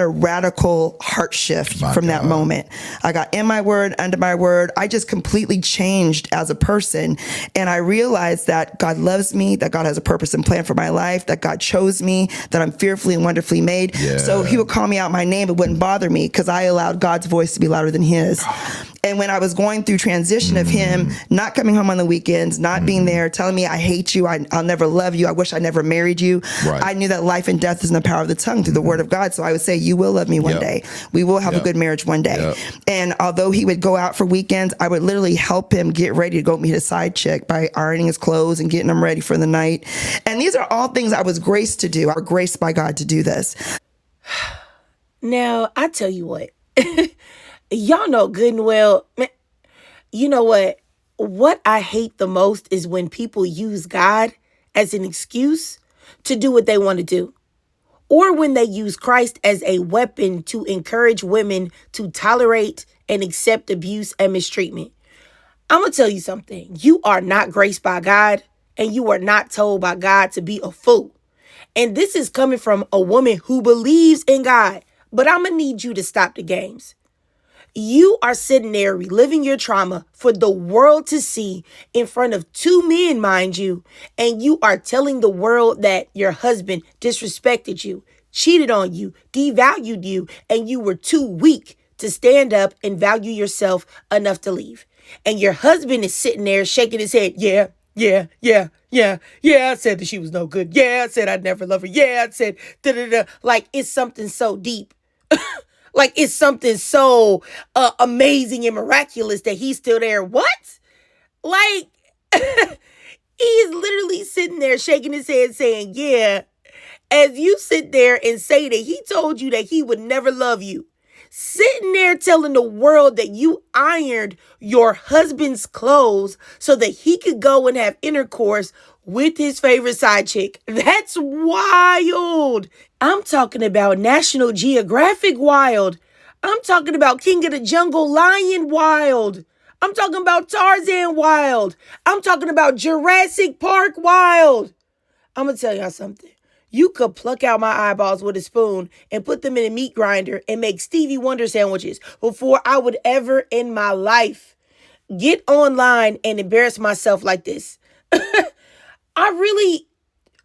a radical heart shift from that moment. I got in my word, under my word. I just completely changed as a person. And I realized that God loves me, that God has a purpose and plan for my life, that God chose me, that I'm fearfully and wonderfully made. Yeah. So he would call me out my name. It wouldn't bother me because I allowed God's voice to be louder than his. And when I was going through transition of him not coming home on the weekends, not being there, telling me, I hate you, I'll never love you, I wish I never married you. Right. I knew that life and death is in the power of the tongue through the word of God. So I would say, you will love me one day. We will have a good marriage one day. And although he would go out for weekends, I would literally help him get ready to go meet a side chick by ironing his clothes and getting him ready for the night. And these are all things I was graced to do. I was graced by God to do this. Now, I tell you what. Y'all know good and well, man, you know what? What I hate the most is when people use God as an excuse to do what they want to do. Or when they use Christ as a weapon to encourage women to tolerate and accept abuse and mistreatment. I'm going to tell you something. You are not graced by God, and you are not told by God to be a fool. And this is coming from a woman who believes in God. But I'm going to need you to stop the games. You are sitting there reliving your trauma for the world to see in front of two men, mind you, and you are telling the world that your husband disrespected you, cheated on you, devalued you, and you were too weak to stand up and value yourself enough to leave. And your husband is sitting there shaking his head. Yeah, I said that she was no good. Yeah, I said I'd never love her. Yeah, I said da-da-da. Like it's something so deep. Like it's something so amazing and miraculous that he's still there. What? Like he's literally sitting there shaking his head saying, yeah, as you sit there and say that he told you that he would never love you. Sitting there telling the world that you ironed your husband's clothes so that he could go and have intercourse with his favorite side chick. That's wild. I'm talking about National Geographic wild. I'm talking about King of the Jungle Lion wild. I'm talking about Tarzan wild. I'm talking about Jurassic Park wild. I'm going to tell y'all something. You could pluck out my eyeballs with a spoon and put them in a meat grinder and make Stevie Wonder sandwiches before I would ever in my life get online and embarrass myself like this.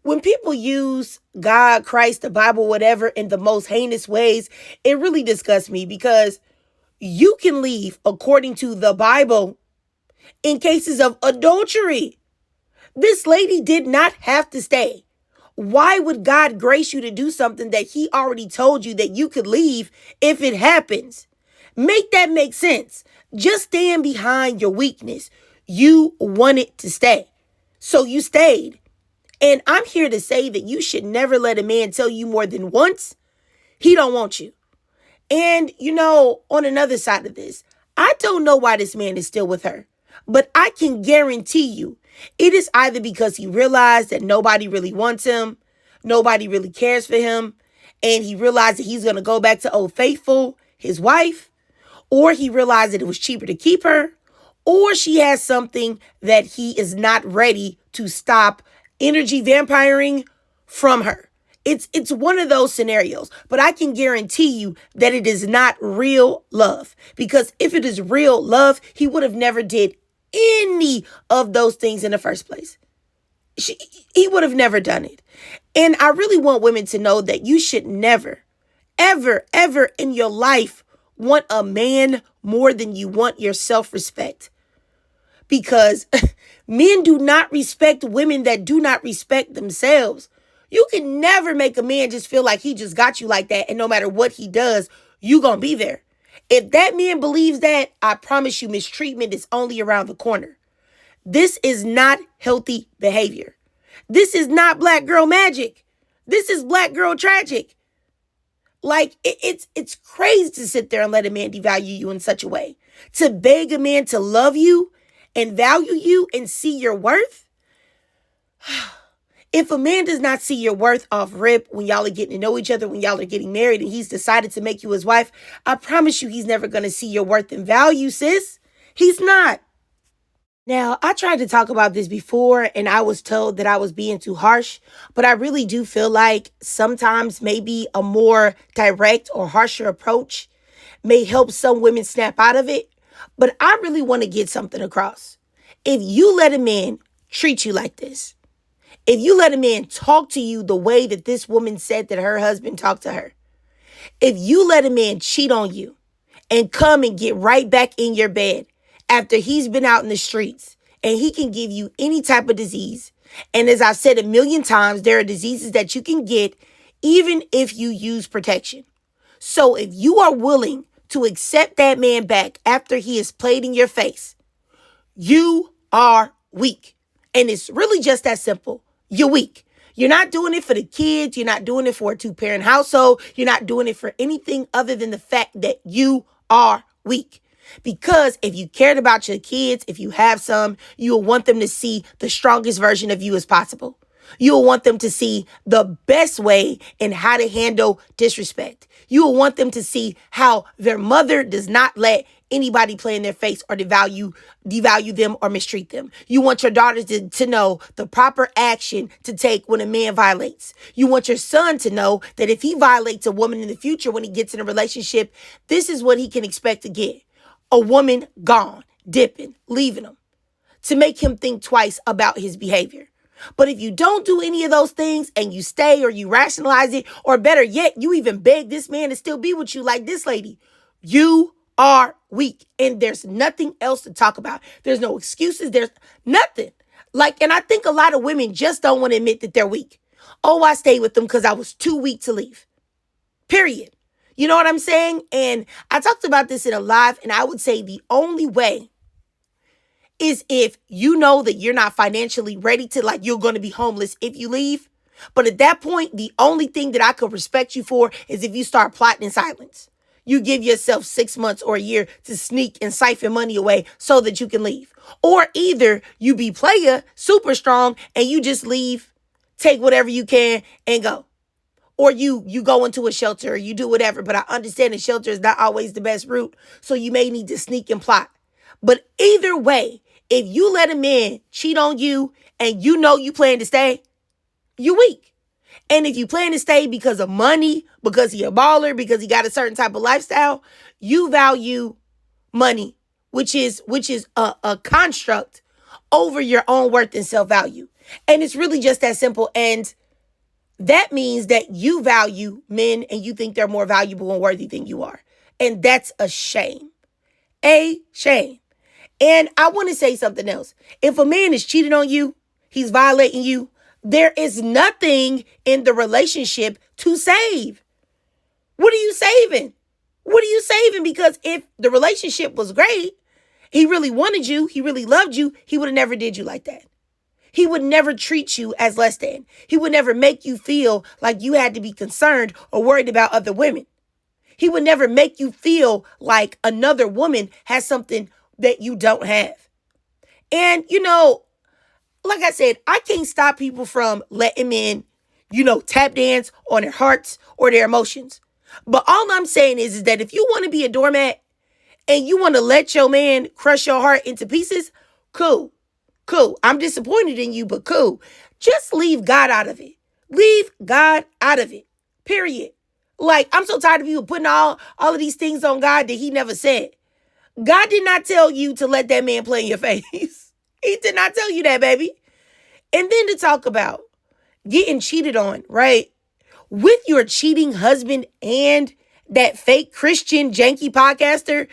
When people use God, Christ, the Bible, whatever, in the most heinous ways, it really disgusts me because you can leave, according to the Bible, in cases of adultery. This lady did not have to stay. Why would God grace you to do something that he already told you that you could leave if it happens? Make that make sense. Just stand behind your weakness. You wanted to stay, so you stayed. And I'm here to say that you should never let a man tell you more than once he don't want you. And, on another side of this, I don't know why this man is still with her, but I can guarantee you it is either because he realized that nobody really wants him, nobody really cares for him, and he realized that he's going to go back to Old Faithful, his wife, or he realized that it was cheaper to keep her, or she has something that he is not ready to stop energy vampiring from her. It's one of those scenarios, but I can guarantee you that it is not real love, because if it is real love, he would have never did any of those things in the first place. He would have never done it. And I really want women to know that you should never, ever, ever in your life want a man more than you want your self-respect. Because men do not respect women that do not respect themselves. You can never make a man just feel like he just got you like that, and no matter what he does, you gonna be there. If that man believes that, I promise you mistreatment is only around the corner. This is not healthy behavior. This is not black girl magic. This is black girl tragic. Like, it's crazy to sit there and let a man devalue you in such a way. To beg a man to love you and value you and see your worth. If a man does not see your worth off rip when y'all are getting to know each other, when y'all are getting married and he's decided to make you his wife, I promise you he's never going to see your worth and value, sis. He's not. Now, I tried to talk about this before and I was told that I was being too harsh, but I really do feel like sometimes maybe a more direct or harsher approach may help some women snap out of it. But I really want to get something across. If you let a man treat you like this, if you let a man talk to you the way that this woman said that her husband talked to her, if you let a man cheat on you and come and get right back in your bed after he's been out in the streets and he can give you any type of disease. And as I've said a million times, there are diseases that you can get even if you use protection. So if you are willing to accept that man back after he has played in your face, you are weak. And it's really just that simple. You're weak. You're not doing it for the kids. You're not doing it for a two-parent household. You're not doing it for anything other than the fact that you are weak. Because if you cared about your kids, if you have some, you will want them to see the strongest version of you as possible. You will want them to see the best way in how to handle disrespect. You will want them to see how their mother does not let anybody play in their face or devalue them or mistreat them. You want your daughters to know the proper action to take when a man violates. You want your son to know that if he violates a woman in the future when he gets in a relationship, this is what he can expect to get. A woman gone, dipping, leaving him, to make him think twice about his behavior. But if you don't do any of those things and you stay or you rationalize it, or better yet, you even beg this man to still be with you like this lady, you are weak. And there's nothing else to talk about. There's no excuses. There's nothing. And I think a lot of women just don't want to admit that they're weak. Oh, I stayed with them because I was too weak to leave. Period. You know what I'm saying? And I talked about this in a live, and I would say the only way is if you know that you're not financially ready to, you're going to be homeless if you leave. But at that point, the only thing that I could respect you for is if you start plotting in silence. You give yourself 6 months or a year to sneak and siphon money away so that you can leave. Or either you be player, super strong, and you just leave, take whatever you can and go. Or you go into a shelter or you do whatever. But I understand the shelter is not always the best route. So you may need to sneak and plot. But either way, if you let a man cheat on you and you know you plan to stay, you're weak. And if you plan to stay because of money, because he a baller, because he got a certain type of lifestyle, you value money, which is a construct over your own worth and self-value. And it's really just that simple. And that means that you value men and you think they're more valuable and worthy than you are. And that's a shame. A shame. And I want to say something else. If a man is cheating on you, he's violating you, there is nothing in the relationship to save. What are you saving? What are you saving? Because if the relationship was great, he really wanted you, he really loved you, he would have never did you like that. He would never treat you as less than. He would never make you feel like you had to be concerned or worried about other women. He would never make you feel like another woman has something that you don't have. And, like I said, I can't stop people from letting men, tap dance on their hearts or their emotions. But all I'm saying is that if you want to be a doormat and you want to let your man crush your heart into pieces, cool. I'm disappointed in you, but cool. Just leave God out of it. Leave God out of it. Period. I'm so tired of people putting all of these things on God that he never said. God did not tell you to let that man play in your face. He did not tell you that, baby. And then to talk about getting cheated on, right? With your cheating husband and that fake Christian janky podcaster.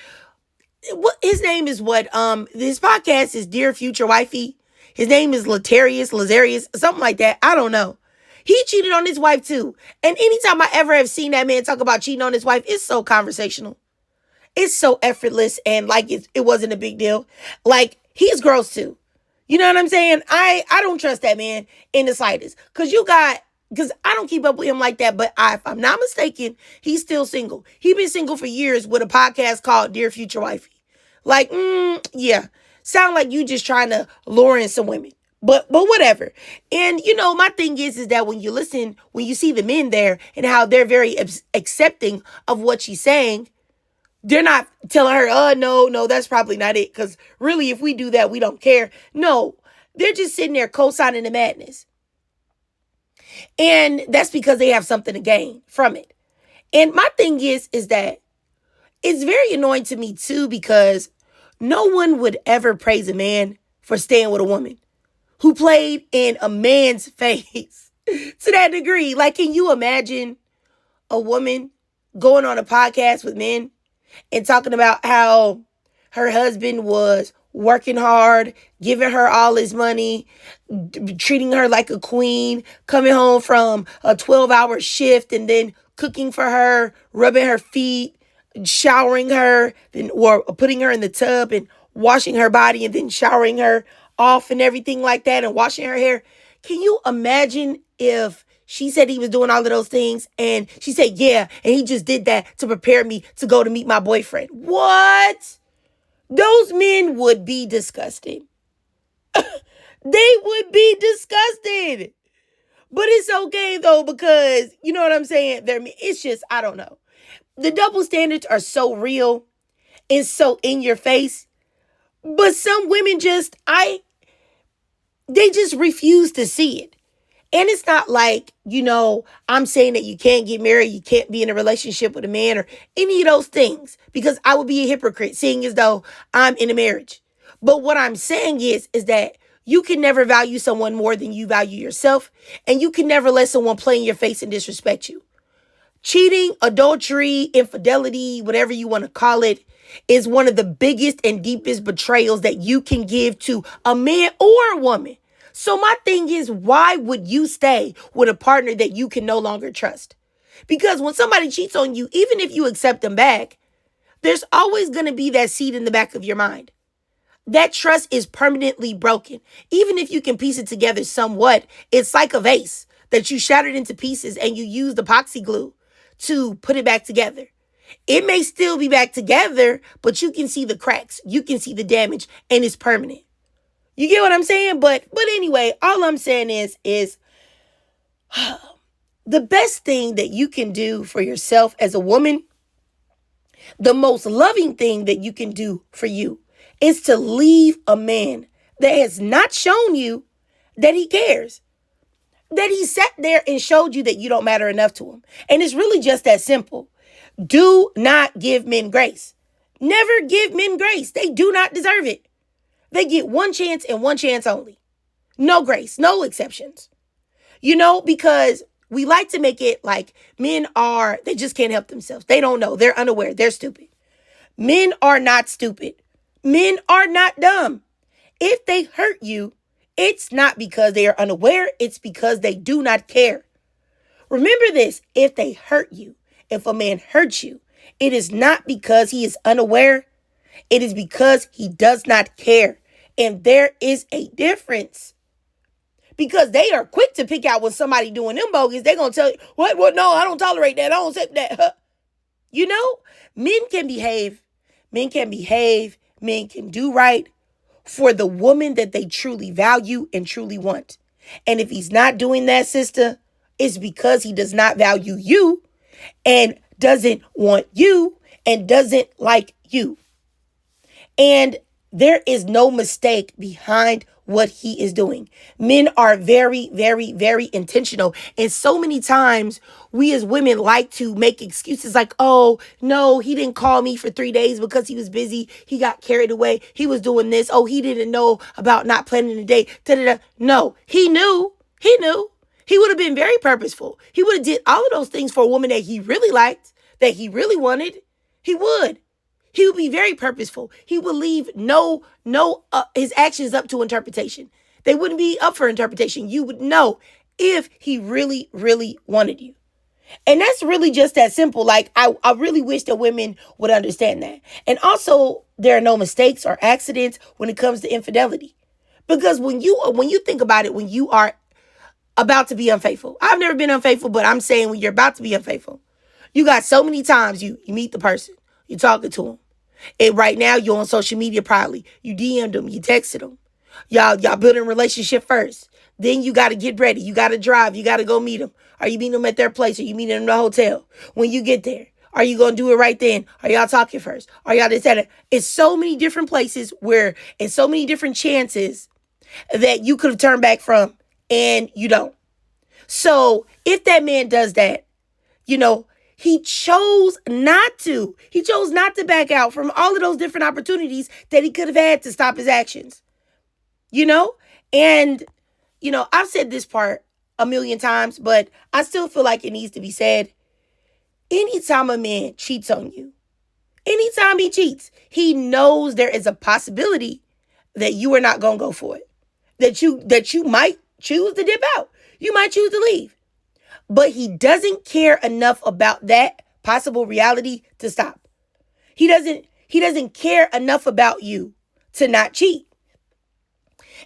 His name is what? His podcast is Dear Future Wifey. His name is Lazarius, something like that. I don't know. He cheated on his wife too. And anytime I ever have seen that man talk about cheating on his wife, it's so conversational. It's so effortless and it wasn't a big deal. He's gross too. You know what I'm saying? I don't trust that man in the slightest. Because I don't keep up with him like that. But if I'm not mistaken, he's still single. He's been single for years with a podcast called Dear Future Wifey. Yeah. Sound like you just trying to lure in some women. But whatever. And, my thing is that when you see the men there and how they're very accepting of what she's saying, They're not telling her, oh, no, that's probably not it. Because really, if we do that, we don't care. No, they're just sitting there co-signing the madness. And that's because they have something to gain from it. And my thing is that it's very annoying to me too, because no one would ever praise a man for staying with a woman who played in a man's face to that degree. Like, can you imagine a woman going on a podcast with men and talking about how her husband was working hard, giving her all his money, treating her like a queen, coming home from a 12-hour shift and then cooking for her, rubbing her feet, showering her, then or putting her in the tub and washing her body and then showering her off and everything like that and washing her hair. Can you imagine if she said he was doing all of those things and she said, yeah, and he just did that to prepare me to go to meet my boyfriend? What? Those men would be disgusted. They would be disgusted. But it's okay though, because you know what I'm saying? It's just, I don't know. The double standards are so real and so in your face. But some women they just refuse to see it. And it's not like, I'm saying that you can't get married, you can't be in a relationship with a man or any of those things, because I would be a hypocrite seeing as though I'm in a marriage. But what I'm saying is that you can never value someone more than you value yourself. And you can never let someone play in your face and disrespect you. Cheating, adultery, infidelity, whatever you want to call it, is one of the biggest and deepest betrayals that you can give to a man or a woman. So my thing is, why would you stay with a partner that you can no longer trust? Because when somebody cheats on you, even if you accept them back, there's always going to be that seed in the back of your mind. That trust is permanently broken. Even if you can piece it together somewhat, it's like a vase that you shattered into pieces and you used epoxy glue to put it back together. It may still be back together, but you can see the cracks, you can see the damage, and it's permanent. You get what I'm saying? But anyway, all I'm saying is the best thing that you can do for yourself as a woman, the most loving thing that you can do for you, is to leave a man that has not shown you that he cares, that he sat there and showed you that you don't matter enough to him. And it's really just that simple. Do not give men grace. Never give men grace. They do not deserve it. They get one chance and one chance only. No grace, no exceptions. Because we like to make it like they just can't help themselves. They don't know. They're unaware. They're stupid. Men are not stupid. Men are not dumb. If they hurt you, it's not because they are unaware. It's because they do not care. Remember this. If they hurt you, if a man hurts you, it is not because he is unaware. It is because he does not care. And there is a difference. Because they are quick to pick out when somebody doing them bogus. They're going to tell you, what? No, I don't tolerate that. I don't accept that. Men can behave. Men can behave. Men can do right for the woman that they truly value and truly want. And if he's not doing that, sister, it's because he does not value you and doesn't want you and doesn't like you. And there is no mistake behind what he is doing. Men are very, very, very intentional. And so many times we as women like to make excuses like, oh, no, he didn't call me for 3 days because he was busy. He got carried away. He was doing this. Oh, he didn't know about not planning the day. Da-da-da. No, he knew. He knew. He would have been very purposeful. He would have did all of those things for a woman that he really liked, that he really wanted. He would. He would be very purposeful. He would leave his actions up to interpretation. They wouldn't be up for interpretation. You would know if he really, really wanted you. And that's really just that simple. Like, I really wish that women would understand that. And also, there are no mistakes or accidents when it comes to infidelity. Because when you think about it, when you are about to be unfaithful, I've never been unfaithful, but I'm saying when you're about to be unfaithful, you got so many times you meet the person, you're talking to him. And right now you're on social media probably. You DM'd them, you texted them. Y'all building a relationship first. Then you got to get ready. You got to drive. You got to go meet them. Are you meeting them at their place? Are you meeting them in the hotel? When you get there, Are you going to do it right then? Are y'all talking first? Are y'all this, that? It's so many different places where, and so many different chances that you could have turned back from, and you don't. So if that man does that, he chose not to. He chose not to back out from all of those different opportunities that he could have had to stop his actions. And, I've said this part a million times, but I still feel like it needs to be said. Anytime a man cheats on you, anytime he cheats, he knows there is a possibility that you are not going to go for it. That you might choose to dip out. You might choose to leave. But he doesn't care enough about that possible reality to stop. He doesn't care enough about you to not cheat.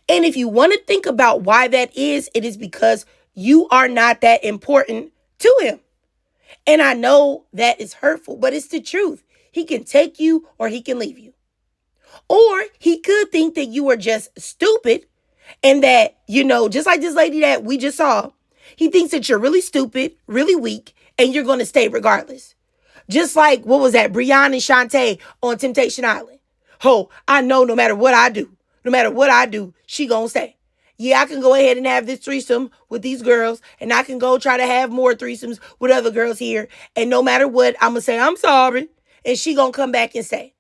And if you want to think about why that is, it is because you are not that important to him. And I know that is hurtful, but it's the truth. He can take you or he can leave you. Or he could think that you are just stupid and that, just like this lady that we just saw, he thinks that you're really stupid, really weak, and you're going to stay regardless. Just like, what was that? Brianna and Shantae on Temptation Island. Oh, I know no matter what I do, she going to stay. Yeah, I can go ahead and have this threesome with these girls, and I can go try to have more threesomes with other girls here. And no matter what, I'm going to say, I'm sorry. And she going to come back and say,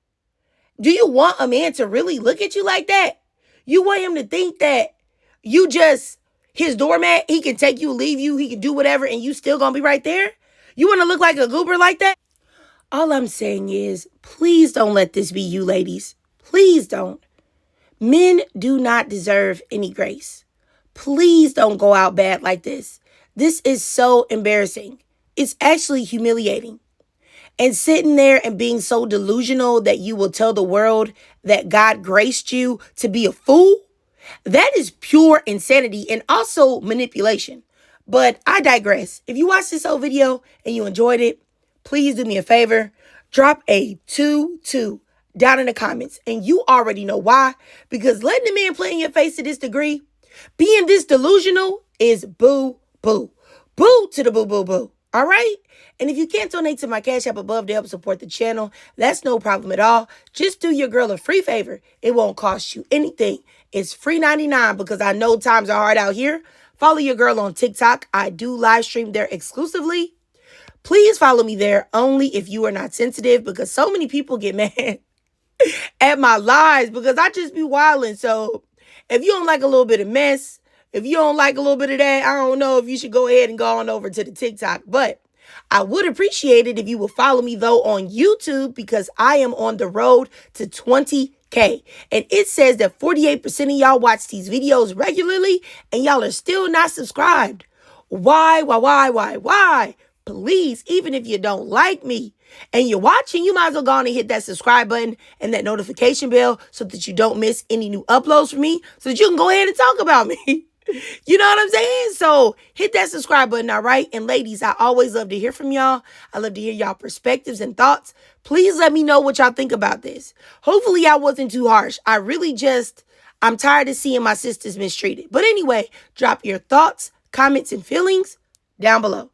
do you want a man to really look at you like that? You want him to think that you just his doormat, he can take you, leave you, he can do whatever, and you still gonna be right there? You want to look like a goober like that? All I'm saying is, please don't let this be you, ladies. Please don't. Men do not deserve any grace. Please don't go out bad like this. This is so embarrassing. It's actually humiliating. And sitting there and being so delusional that you will tell the world that God graced you to be a fool, that is pure insanity and also manipulation. But I digress. If you watched this whole video and you enjoyed it, please do me a favor. Drop a 2-2 down in the comments. And you already know why. Because letting the man play in your face to this degree, being this delusional is boo, boo. Boo to the boo, boo, boo. All right? And if you can't donate to my Cash App above to help support the channel, that's no problem at all. Just do your girl a free favor. It won't cost you anything. It's free 99 because I know times are hard out here. Follow your girl on TikTok. I do live stream there exclusively. Please follow me there only if you are not sensitive because so many people get mad at my lives because I just be wilding. So if you don't like a little bit of mess, if you don't like a little bit of that, I don't know if you should go ahead and go on over to the TikTok. But I would appreciate it if you would follow me, though, on YouTube because I am on the road to 20K. And it says that 48% of y'all watch these videos regularly and y'all are still not subscribed. Why? Please, even if you don't like me and you're watching, you might as well go on and hit that subscribe button and that notification bell so that you don't miss any new uploads from me so that you can go ahead and talk about me. You know what I'm saying? So hit that subscribe button, all right? And ladies, I always love to hear from y'all. I love to hear y'all perspectives and thoughts. Please let me know what y'all think about this. Hopefully I wasn't too harsh. I'm tired of seeing my sisters mistreated. But anyway, drop your thoughts, comments, and feelings down below.